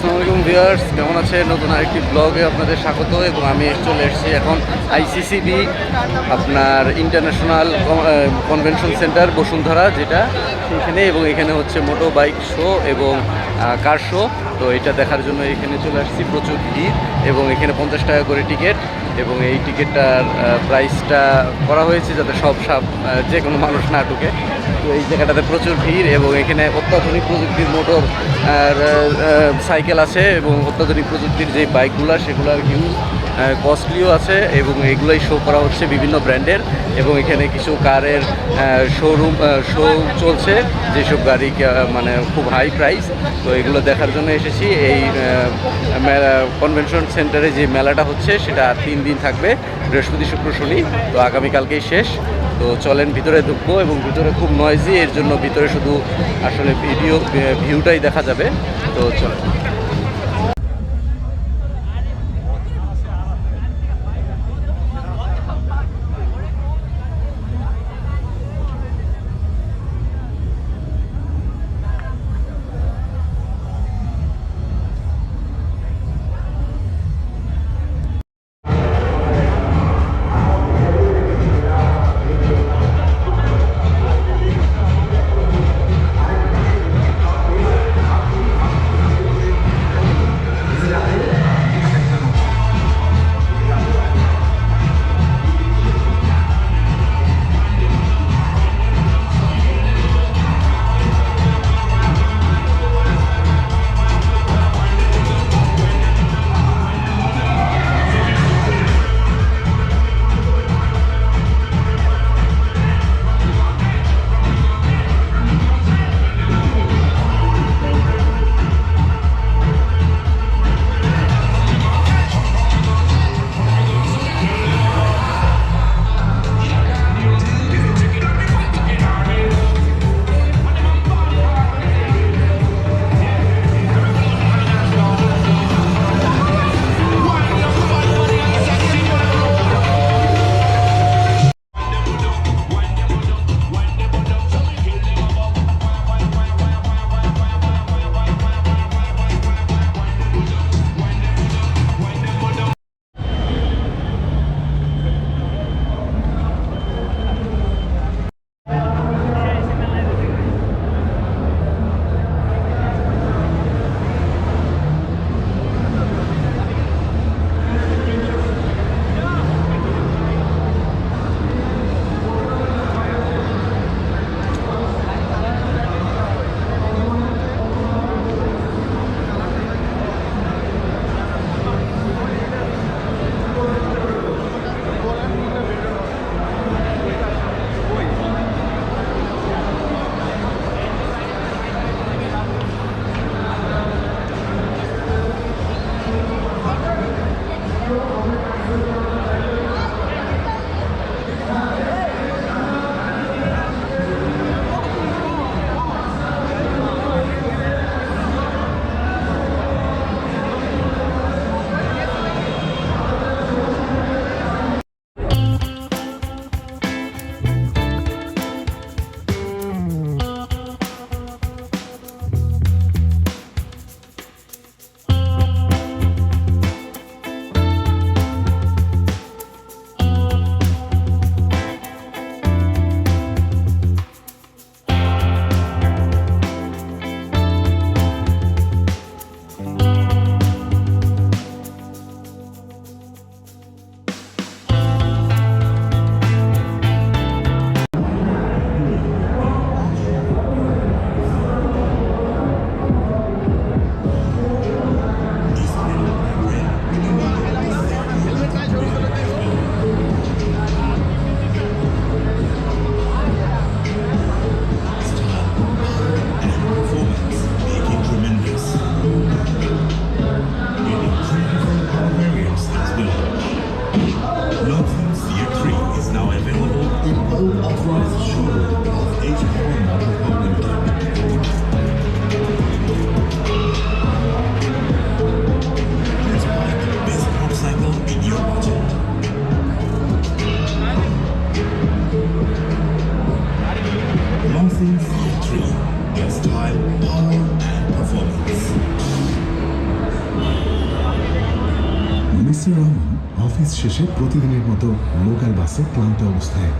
আসসালামু আলাইকুম ভিউয়ার্স, কেমন আছেন? নতুন আরেকটি ব্লগে আপনাদের স্বাগত। এবং আমি চলে এসেছি এখন আইসিসিবি, আপনার ইন্টারন্যাশনাল কনভেনশন সেন্টার বসুন্ধরা, যেটা সেখানে। এবং এখানে হচ্ছে মোটো বাইক শো এবং কার শো। তো এটা দেখার জন্য এখানে চলে আসছি। প্রচুর ভিড় এবং এখানে 50 টাকা করে টিকিট। এবং এই টিকিটটার প্রাইসটা করা হয়েছে যাতে সব যে কোনো মানুষ না ঢুকে। তো এই জায়গাটাতে প্রচুর ভিড় এবং এখানে অত্যাধুনিক প্রযুক্তির মোটর আর সাইকেল আছে এবং অত্যাধুনিক প্রযুক্তির যে বাইকগুলো সেগুলো হিউজ কস্টলিও আছে এবং এগুলোই শো করা হচ্ছে বিভিন্ন ব্র্যান্ডের। এবং এখানে কিছু কারের শো চলছে, যেসব গাড়ি মানে খুব হাই প্রাইস। তো এগুলো দেখার জন্য এসেছি। এই কনভেনশন সেন্টারে যে মেলাটা হচ্ছে সেটা 3 দিন থাকবে, বৃহস্পতি, শুক্র, শনি। তো আগামীকালকেই শেষ। তো চলেন ভিতরে ঢুকবো। এবং ভিতরে খুব নয়েজি, এর জন্য ভিতরে শুধু আসলে ভিউটাই দেখা যাবে। তো চলেন। মিস্টার রহমান অফিস শেষে প্রতিদিনের মতো লোকাল বাসে ক্লান্ত অবস্থায়